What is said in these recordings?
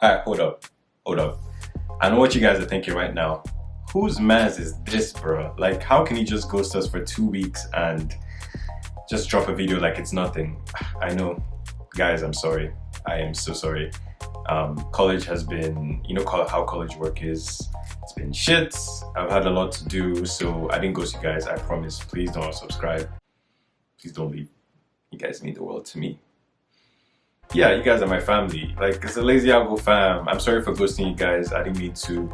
Alright, hold up. I know what you guys are thinking right now. Whose mans is this, bro? Like, how can he just ghost us for 2 weeks and just drop a video like it's nothing? I know, guys, I'm sorry. I am so sorry. College has been, you know how college work is. It's been shit. I've had a lot to do, so I didn't ghost you guys. I promise. Please don't unsubscribe. Please don't leave. You guys mean the world to me. Yeah, you guys are my family. Like, it's a lazy Algo fam. I'm sorry for ghosting you guys. I didn't mean to.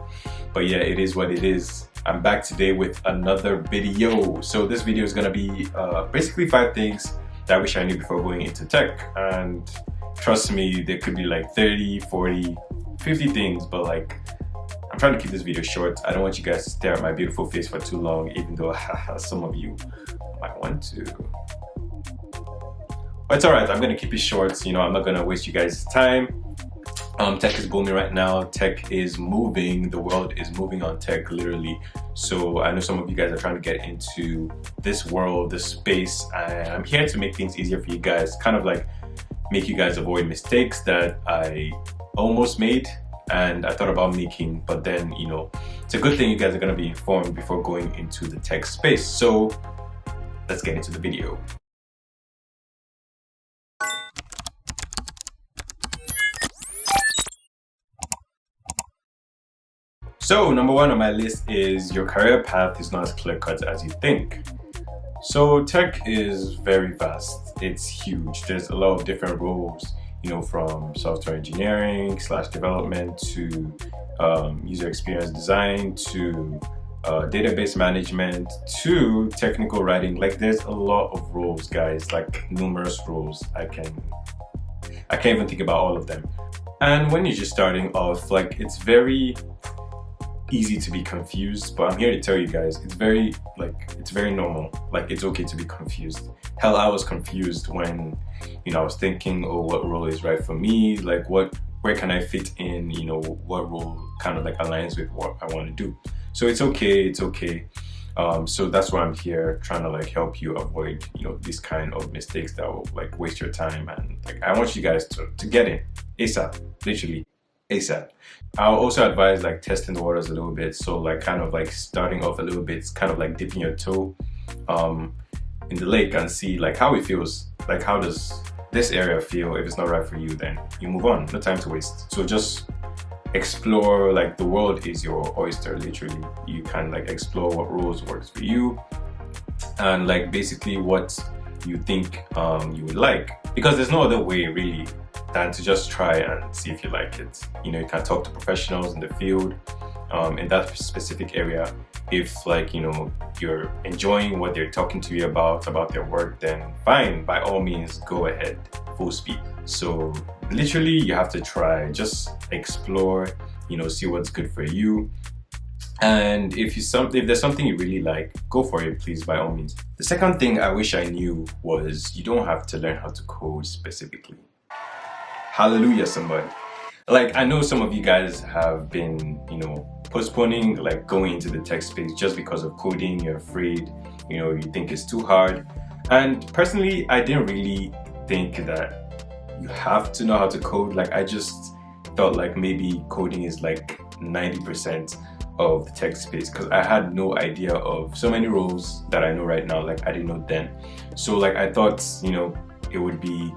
But yeah, it is what it is. I'm back today with another video. So this video is gonna be basically 5 things that I wish I knew before going into tech. And trust me, there could be like 30, 40, 50 things, but like, I'm trying to keep this video short. I don't want you guys to stare at my beautiful face for too long, even though some of you might want to. But it's alright, I'm gonna keep it short. You know, I'm not gonna waste you guys' time. Tech is booming right now. Tech is moving. The world is moving on tech, literally. So I know some of you guys are trying to get into this world, this space, and I'm here to make things easier for you guys. Kind of like make you guys avoid mistakes that I almost made and I thought about making, but then, you know, it's a good thing you guys are gonna be informed before going into the tech space. So let's get into the video. So number 1 on my list is your career path is not as clear-cut as you think. So tech is very vast. It's huge. There's a lot of different roles, you know, from software engineering / development to user experience design to database management to technical writing. Like, there's a lot of roles, guys, like numerous roles. I can't even think about all of them. And when you're just starting off, like, it's very easy to be confused, but I'm here to tell you guys it's very normal. Like, it's okay to be confused. Hell, I was confused when, you know, I was thinking, oh, what role is right for me? Like, where can I fit in? You know, what role kind of like aligns with what I want to do? So it's okay. So that's why I'm here, trying to like help you avoid, you know, these kind of mistakes that will like waste your time. And like, I want you guys to get in ASAP, literally ASAP. I'll also advise like testing the waters a little bit. So like kind of like starting off a little bit, it's kind of like dipping your toe in the lake and see like how it feels. Like, how does this area feel? If it's not right for you, then you move on. No time to waste. So just explore. Like, the world is your oyster, literally. You can like explore what roles works for you and like basically what you think you would like, because there's no other way really than to just try and see if you like it. You know, you can talk to professionals in the field in that specific area. If like, you know, you're enjoying what they're talking to you about their work, then fine, by all means go ahead, full speed. So literally you have to try, just explore, you know, see what's good for you. And if there's something you really like, go for it, please, by all means. The second thing I wish I knew was you don't have to learn how to code specifically. Hallelujah, somebody. Like, I know some of you guys have been, you know, postponing like going into the tech space just because of coding. You're afraid, you know, you think it's too hard. And personally, I didn't really think that you have to know how to code. Like, I just thought like maybe coding is like 90% of the tech space, because I had no idea of so many roles that I know right now. Like, I didn't know then. So like, I thought, you know, it would be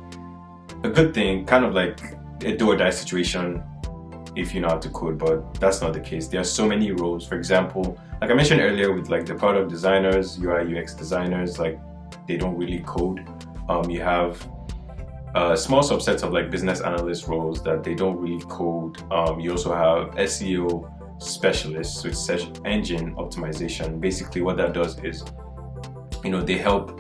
a good thing, kind of like a do or die situation if you know how to code, but that's not the case. There are so many roles. For example, like I mentioned earlier, with like the product designers, UI UX designers, like they don't really code. You have small subsets of like business analyst roles that they don't really code. You also have SEO specialists, so it's search engine optimization. Basically what that does is, you know, they help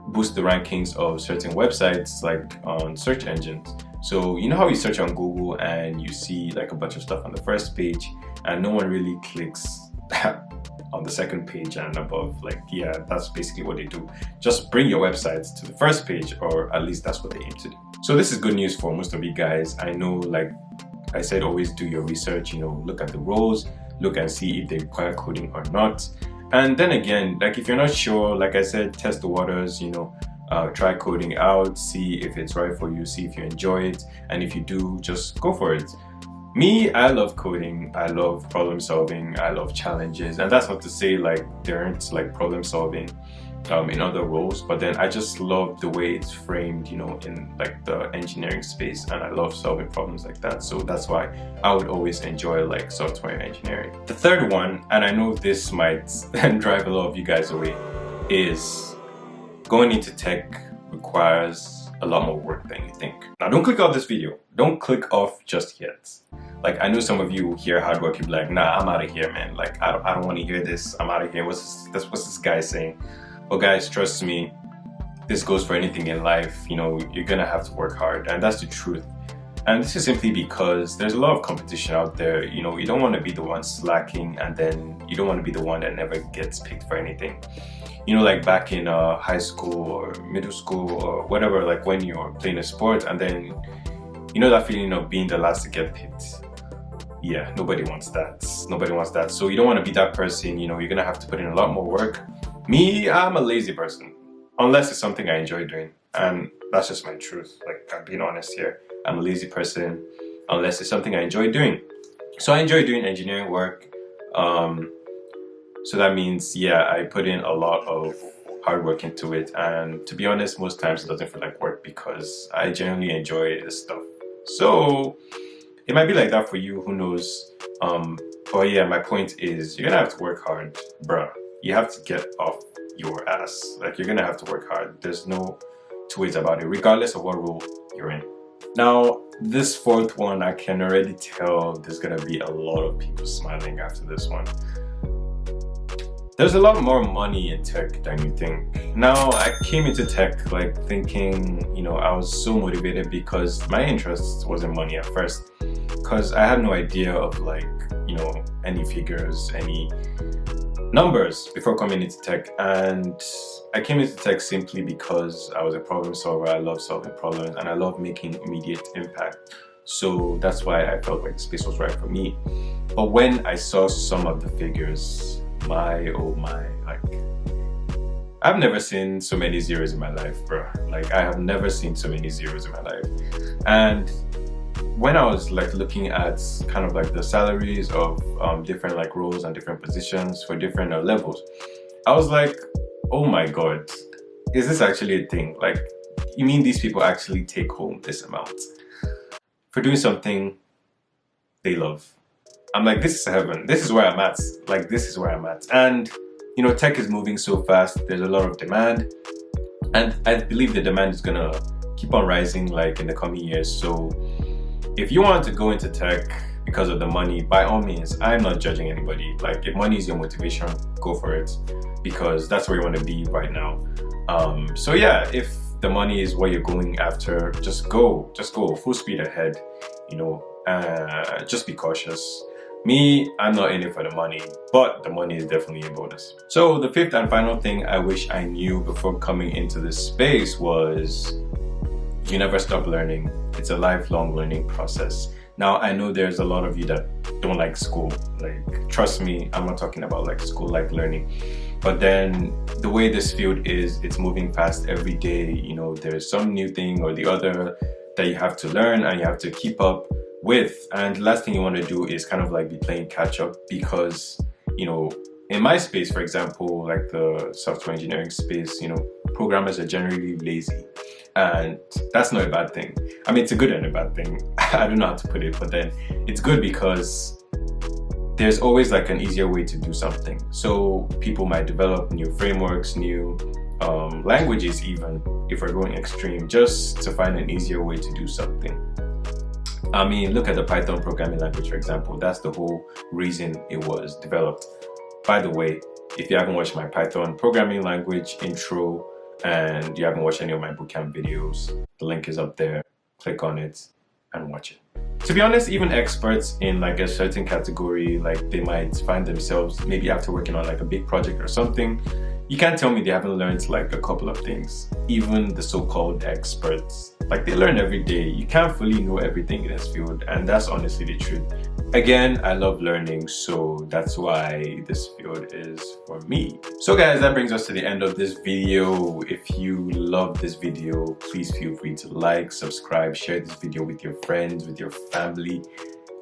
boost the rankings of certain websites like on search engines. So you know how you search on Google and you see like a bunch of stuff on the first page and no one really clicks on the second page and above? Like, yeah, that's basically what they do. Just bring your website to the first page, or at least that's what they aim to do. So this is good news for most of you guys. I know, like I said, always do your research, you know, look at the roles, look and see if they require coding or not. And then again, like if you're not sure, like I said, test the waters, you know, try coding out, see if it's right for you, see if you enjoy it, and if you do, just go for it. Me, I love coding, I love problem solving, I love challenges, and that's not to say like there aren't like problem solving in other roles, but then I just love the way it's framed, you know, in like the engineering space, and I love solving problems like that. So that's why I would always enjoy like software engineering. The third one, and I know this might drive a lot of you guys away, is going into tech requires a lot more work than you think. Now don't click off this video. Don't click off just yet. Like, I know some of you hear hard work, you'll be like, nah, I'm out of here, man. Like, I don't want to hear this. I'm out of here. What's this guy saying? Well, guys, trust me, this goes for anything in life. You know, you're gonna have to work hard, and that's the truth. And this is simply because there's a lot of competition out there. You know, you don't want to be the one slacking, and then you don't want to be the one that never gets picked for anything. You know, like back in high school or middle school or whatever, like when you're playing a sport and then you know that feeling of being the last to get picked. Yeah, nobody wants that. Nobody wants that. So you don't want to be that person. You know, you're gonna have to put in a lot more work. Me, I'm a lazy person, unless it's something I enjoy doing, and that's just my truth. Like, I'm being honest here. I'm a lazy person unless it's something I enjoy doing. So I enjoy doing engineering work. So that means, yeah, I put in a lot of hard work into it, and to be honest, most times it doesn't feel like work because I genuinely enjoy this stuff. So it might be like that for you, who knows. But yeah, my point is you're gonna have to work hard, bruh. You have to get off your ass. Like, you're gonna have to work hard. There's no two ways about it, regardless of what role you're in. Now, this fourth one, I can already tell there's gonna be a lot of people smiling after this one. There's a lot more money in tech than you think. Now, I came into tech like thinking, you know, I was so motivated because my interest wasn't money at first, because I had no idea of like, you know, any figures, any numbers before coming into tech. And I came into tech simply because I was a problem solver. I love solving problems and I love making immediate impact. So that's why I felt like the space was right for me. But when I saw some of the figures, my oh my, like, I've never seen so many zeros in my life, bro. Like, I have never seen so many zeros in my life. And when I was like looking at kind of like the salaries of different like roles and different positions for different levels, I was like, oh my god, is this actually a thing? Like, you mean these people actually take home this amount for doing something they love? I'm like, this is heaven. This is where I'm at. Like, this is where I'm at. And, you know, tech is moving so fast. There's a lot of demand. And I believe the demand is gonna keep on rising like in the coming years. So if you want to go into tech because of the money, by all means, I'm not judging anybody. Like, if money is your motivation, go for it, because that's where you want to be right now. So yeah, if the money is what you're going after, just go full speed ahead, you know, just be cautious. Me, I'm not in it for the money, but the money is definitely a bonus. So the fifth and final thing I wish I knew before coming into this space was you never stop learning. It's a lifelong learning process. Now, I know there's a lot of you that don't like school. Like, trust me, I'm not talking about like school-like learning. But then the way this field is, it's moving fast every day. You know, there's some new thing or the other that you have to learn and you have to keep up with. And the last thing you want to do is kind of like be playing catch up, because, you know, in my space, for example, like the software engineering space, you know, programmers are generally lazy. And that's not a bad thing. I mean, it's a good and a bad thing. I don't know how to put it, but then it's good because there's always like an easier way to do something. So people might develop new frameworks, new languages, even if we're going extreme, just to find an easier way to do something. I mean, look at the Python programming language, for example. That's the whole reason it was developed. By the way, if you haven't watched my Python programming language intro and you haven't watched any of my bootcamp videos, the link is up there. Click on it and watch it. To be honest, even experts in like a certain category, like they might find themselves maybe after working on like a big project or something, you can't tell me they haven't learned like a couple of things. Even the so-called experts, like, they learn every day. You can't fully know everything in this field, and that's honestly the truth. Again, I love learning, so that's why this field is for me. So guys, that brings us to the end of this video. If you love this video, please feel free to like, subscribe, share this video with your friends, with your family.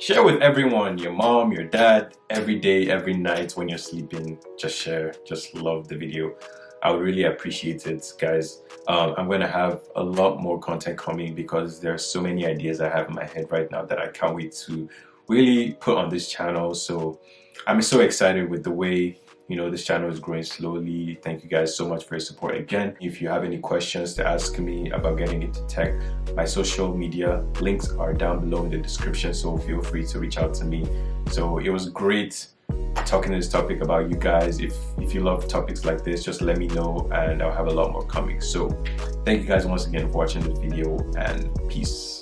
Share with everyone, your mom, your dad, every day, every night when you're sleeping. Just share, just love the video. I would really appreciate it, guys. I'm going to have a lot more content coming because there are so many ideas I have in my head right now that I can't wait to really put on this channel. So I'm so excited with the way this channel is growing slowly. Thank you guys so much for your support again. If you have any questions to ask me about getting into tech, my social media links are down below in the description, so feel free to reach out to me. So it was great talking this topic about you guys. If you love topics like this, just let me know and I'll have a lot more coming. So thank you guys once again for watching this video, and peace.